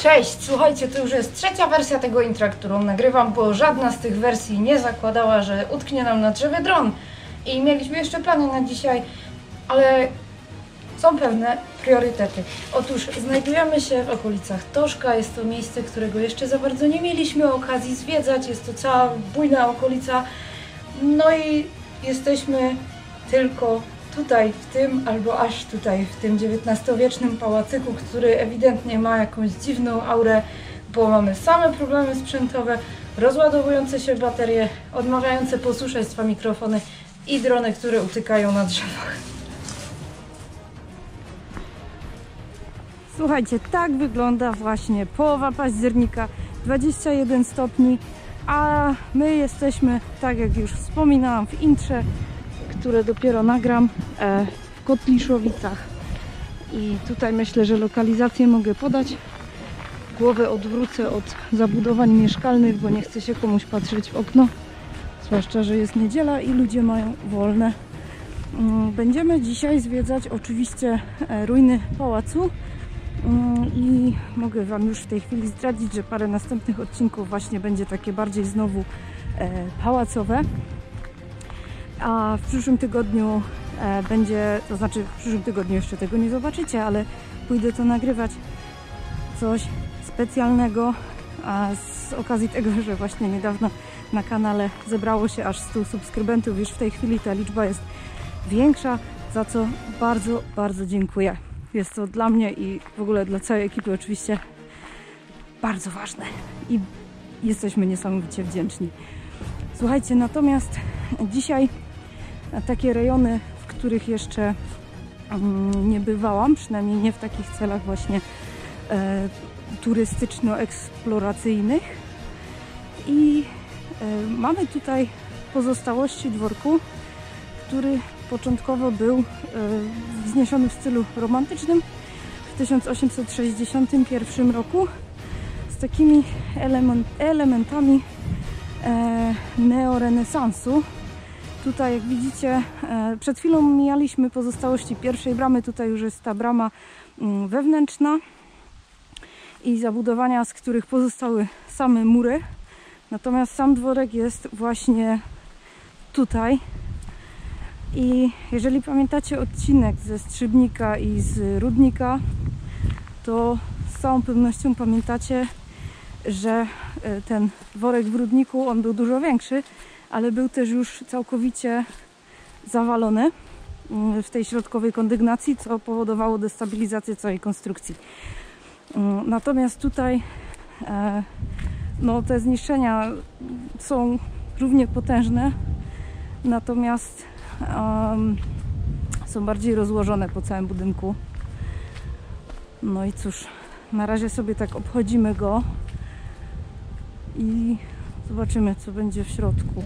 Cześć, słuchajcie, to już jest trzecia wersja tego intra, którą nagrywam, bo żadna z tych wersji nie zakładała, że utknie nam na drzewie dron. I mieliśmy jeszcze plany na dzisiaj, ale są pewne priorytety. Otóż znajdujemy się w okolicach Toszka, jest to miejsce, którego jeszcze za bardzo nie mieliśmy okazji zwiedzać, jest to cała bujna okolica. No i jesteśmy tylko tutaj, w tym, albo aż tutaj, w tym XIX-wiecznym pałacyku, który ewidentnie ma jakąś dziwną aurę, bo mamy same problemy sprzętowe, rozładowujące się baterie, odmawiające posłuszeństwa mikrofony i drony, które utykają na drzewach. Słuchajcie, tak wygląda właśnie połowa października, 21 stopni, a my jesteśmy, tak jak już wspominałam w intrze, które dopiero nagram, w Kotliszowicach. I tutaj myślę, że lokalizację mogę podać. Głowę odwrócę od zabudowań mieszkalnych, bo nie chce się komuś patrzeć w okno. Zwłaszcza, że jest niedziela i ludzie mają wolne. Będziemy dzisiaj zwiedzać oczywiście ruiny pałacu. I mogę Wam już w tej chwili zdradzić, że parę następnych odcinków właśnie będzie takie bardziej znowu pałacowe. A w przyszłym tygodniu będzie, to znaczy w przyszłym tygodniu jeszcze tego nie zobaczycie, ale pójdę to nagrywać coś specjalnego z okazji tego, że właśnie niedawno na kanale zebrało się aż 100 subskrybentów. Już w tej chwili ta liczba jest większa, za co bardzo, bardzo dziękuję. Jest to dla mnie i w ogóle dla całej ekipy oczywiście bardzo ważne i jesteśmy niesamowicie wdzięczni. Słuchajcie, natomiast dzisiaj takie rejony, w których jeszcze nie bywałam, przynajmniej nie w takich celach właśnie turystyczno-eksploracyjnych. I mamy tutaj pozostałości dworku, który początkowo był wzniesiony w stylu romantycznym w 1861 roku z takimi elementami neorenesansu. Tutaj, jak widzicie, przed chwilą mijaliśmy pozostałości pierwszej bramy. Tutaj już jest ta brama wewnętrzna i zabudowania, z których pozostały same mury. Natomiast sam dworek jest właśnie tutaj. I jeżeli pamiętacie odcinek ze Strzybnika i z Rudnika, to z całą pewnością pamiętacie, że ten worek w Rudniku, on był dużo większy, ale był też już całkowicie zawalony w tej środkowej kondygnacji, co powodowało destabilizację całej konstrukcji. Natomiast tutaj no, te zniszczenia są równie potężne, natomiast są bardziej rozłożone po całym budynku. No i cóż, na razie sobie tak obchodzimy go i zobaczymy, co będzie w środku.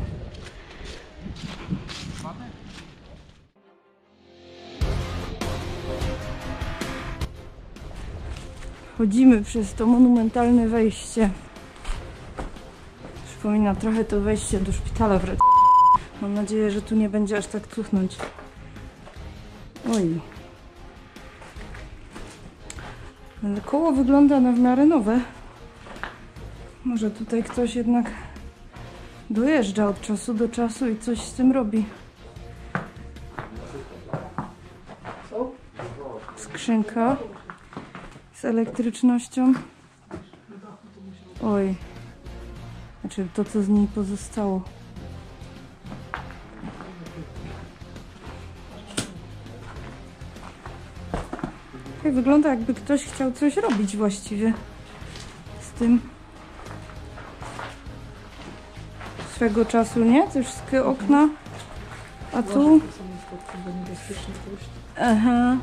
Chodzimy przez to monumentalne wejście. Przypomina trochę to wejście do szpitala w Red. Mam nadzieję, że tu nie będzie aż tak cuchnąć. Oj. Ale koło wygląda na w miarę nowe. Może tutaj ktoś jednak dojeżdża od czasu do czasu i coś z tym robi. Skrzynka z elektrycznością. Oj. Znaczy to, co z niej pozostało. Wygląda, jakby ktoś chciał coś robić właściwie z tym swego czasu, nie? Te wszystkie okna, a tu... Aha.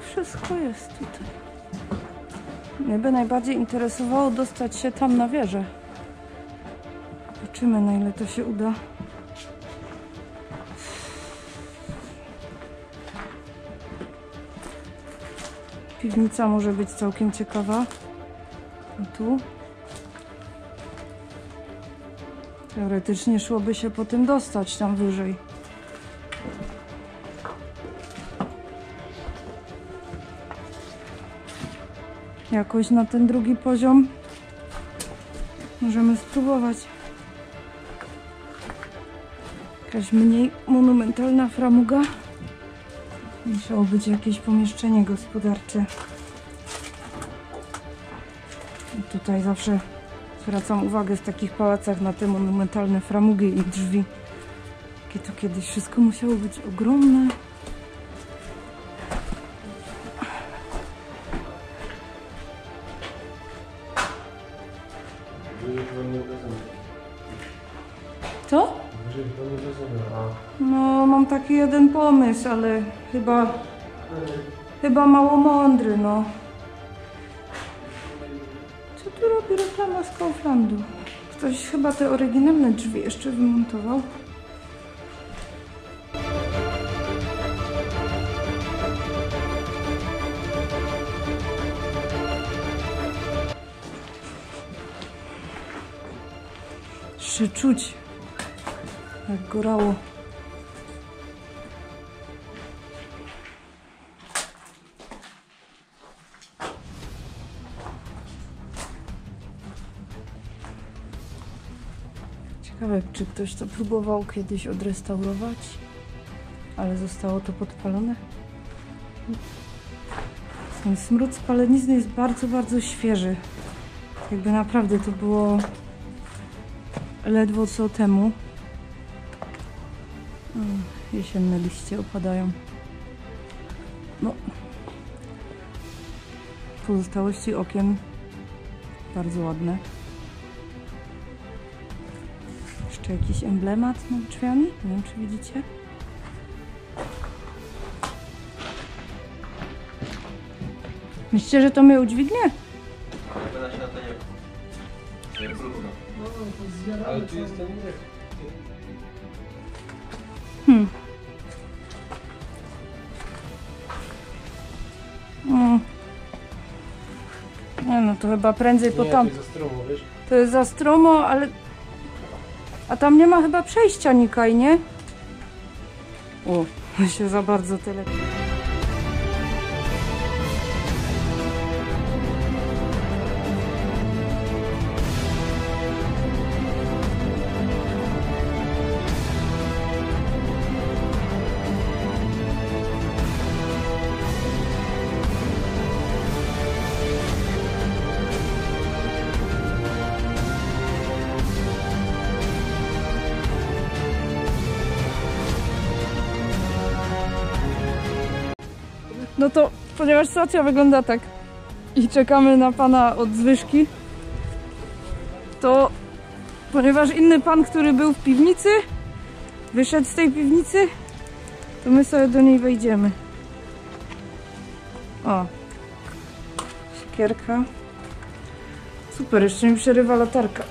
wszystko jest tutaj. Mnie by najbardziej interesowało dostać się tam na wieżę. Zobaczymy, na ile to się uda. Piwnica może być całkiem ciekawa. I tu. Teoretycznie szłoby się po tym dostać tam wyżej. Jakoś na ten drugi poziom możemy spróbować. Jakaś mniej monumentalna framuga. Musiało być jakieś pomieszczenie gospodarcze. I tutaj zawsze zwracam uwagę w takich pałacach na te monumentalne framugi i drzwi. Jakie to kiedyś wszystko musiało być ogromne. Co? No, mam taki jeden pomysł, ale chyba mało mądry, no. Co tu robi reklama z Kauflandu? Ktoś chyba te oryginalne drzwi jeszcze wymontował. Jeszcze czuć, jak gorało. Ciekawe, czy ktoś to próbował kiedyś odrestaurować, ale zostało to podpalone. Ten smród spalenizny jest bardzo, bardzo świeży. Jakby naprawdę to było ledwo co temu. Jesienne liście opadają. No. Pozostałości okien bardzo ładne. Jeszcze jakiś emblemat nad drzwiami. Nie wiem, czy widzicie. Myślicie, że to mnie udźwignie? Ale się na to nie próbno. Ale tu jest ten nie. Nie no, to chyba prędzej po tam. To jest za stromo, wiesz? To jest za stromo, ale... A tam nie ma chyba przejścia nikaj, nie? O, się za bardzo tyle. No to, ponieważ sytuacja wygląda tak i czekamy na pana od zwyżki, to ponieważ inny pan, który był w piwnicy, wyszedł z tej piwnicy, to my sobie do niej wejdziemy. O, siekierka. Super, jeszcze mi przerywa latarka.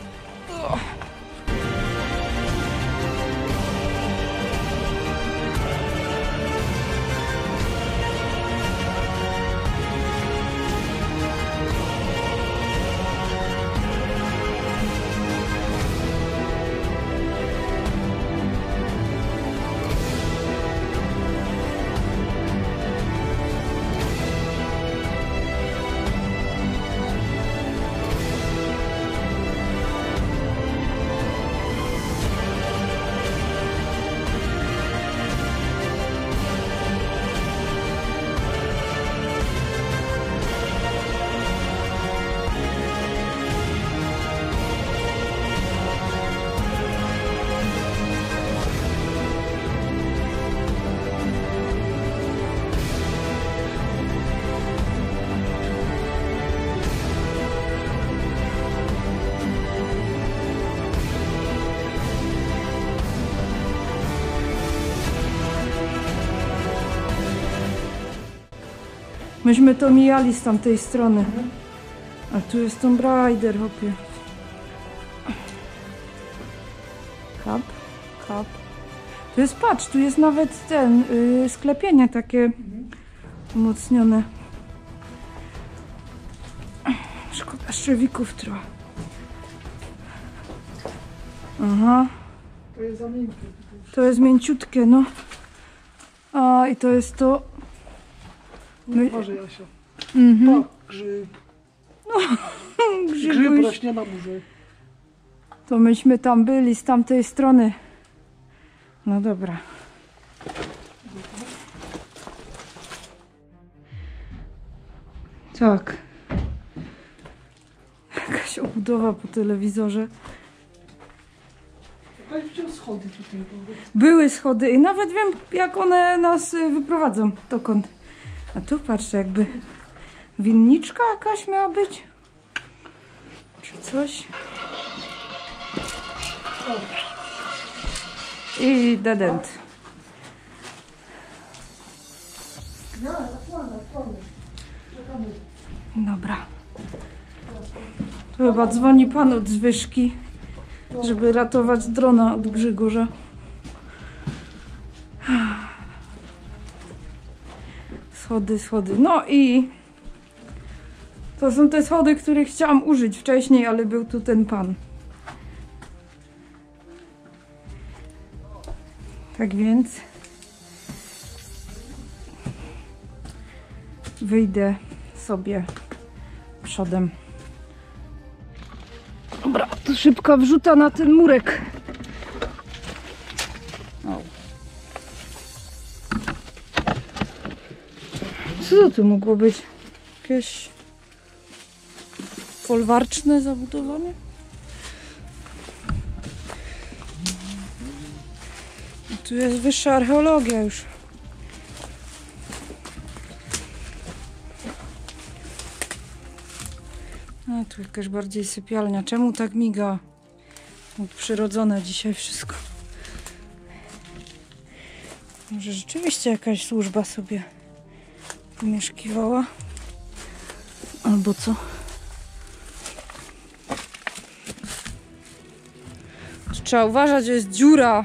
Myśmy to mijali z tamtej strony. A tu jest Tomb Raider, hopie. Kap, kap. Tu jest, patrz, tu jest nawet ten, sklepienie takie umocnione. Szkoda szczewików trochę. Aha. To jest za miękkie. To jest mięciutkie, no. A i to jest to. Może Jasia. Mhm. Grzyb. Grzybuś. Grzyb rośnie na murze. To myśmy tam byli z tamtej strony. No dobra. Tak. Jakaś obudowa po telewizorze. Tutaj wciąż schody tutaj były. Były schody i nawet wiem, jak one nas wyprowadzą. Dokąd. A tu patrzcie, jakby winniczka jakaś miała być. Czy coś. I dedent. Dobra. Tu chyba dzwoni pan od Zwyżki, żeby ratować drona od Grzegorza. Schody, schody. No i to są te schody, których chciałam użyć wcześniej, ale był tu ten pan. Tak więc wyjdę sobie przodem. Dobra, to szybka wrzuta na ten murek. O. Co to tu mogło być? Jakieś folwarczne zabudowanie? Tu jest wyższa archeologia już. A tu jakaś bardziej sypialnia. Czemu tak miga? Przyrodzone dzisiaj wszystko. Może rzeczywiście jakaś służba sobie pomieszkiwała? Albo co? Trzeba uważać, że jest dziura.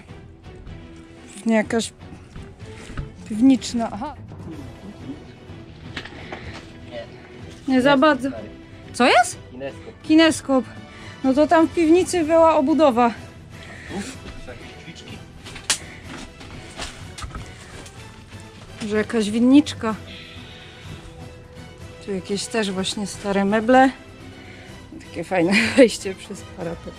Nie jakaś piwniczna. Aha. Nie za bardzo. Co jest? Kineskop. Kineskop. No to tam w piwnicy była obudowa. Jakieś ćwiczki. Że jakaś winniczka. Tu jakieś też właśnie stare meble. Takie fajne wejście przez parapet.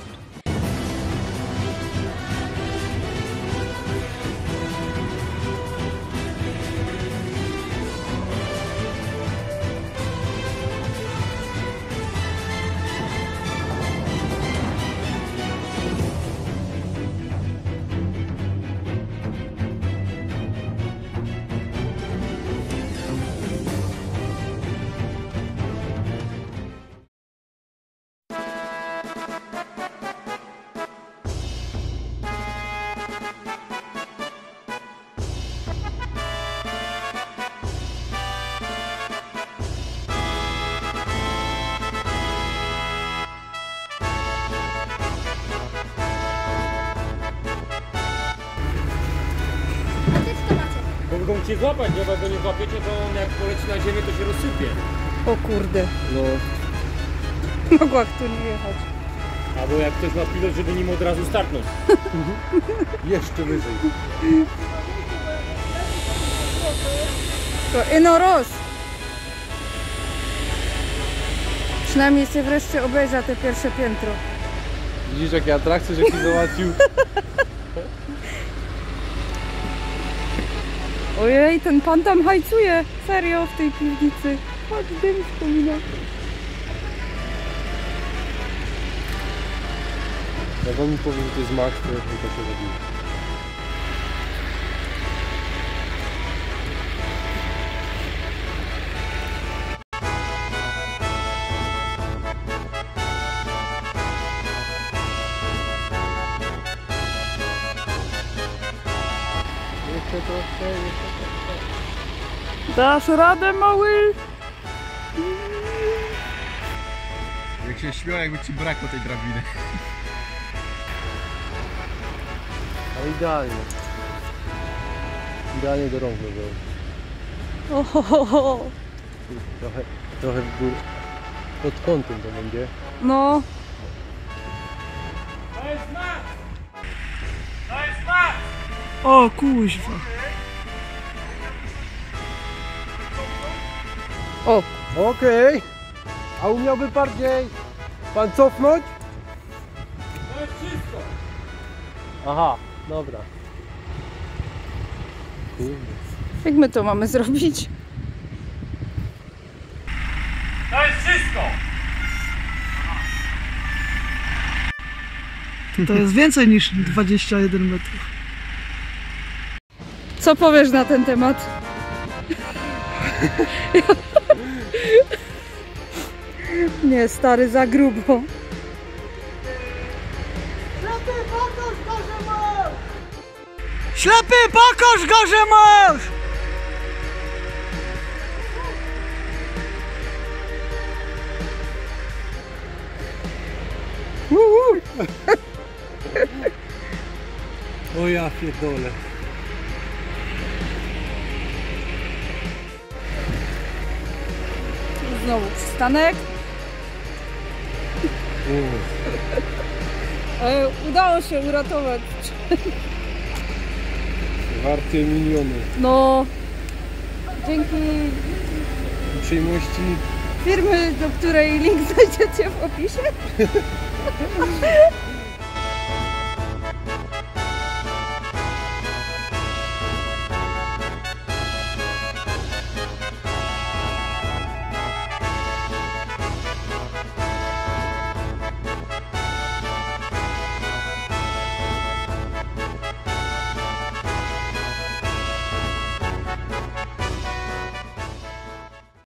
Mogą cię złapać, nie? Bo jak go nie złapiecie, to on jak poleci na ziemię, to się rozsypie. O kurde. No. Mogła tu nie jechać. Albo jak ktoś ma pilot, żeby nim od razu startnąć. Jeszcze wyżej. To ino roz. Przynajmniej się wreszcie obejrza te pierwsze piętro. Widzisz, jakie atrakcje, że ci załatwił? Ojej, ten pan tam hajcuje. Serio, w tej piwnicy. Chodź, dym wspomina. Jak on mi powie, że to jest Max, to ja tylko się robił. Dasz radę, mały? Jak się śmiał, jakby ci brakło tej drabiny. No idealnie. Idealnie do rąk było. Ohohoho. Trochę w górę. Pod kątem to będzie. No. O kuźwa. O, Okej. A umiałby bardziej pan cofnąć? To jest wszystko! Aha, dobra. Kurde. jak my to mamy zrobić? To jest wszystko! To jest więcej niż 21 metrów. Co powiesz na ten temat? Nie, stary, za grubo. Ślepy, pokaż go, że masz! O ja pierdolę. Znowu przystanek. Udało się uratować. Warte miliony. No, dzięki Uprzejmości. firmy, do której link znajdziecie w opisie.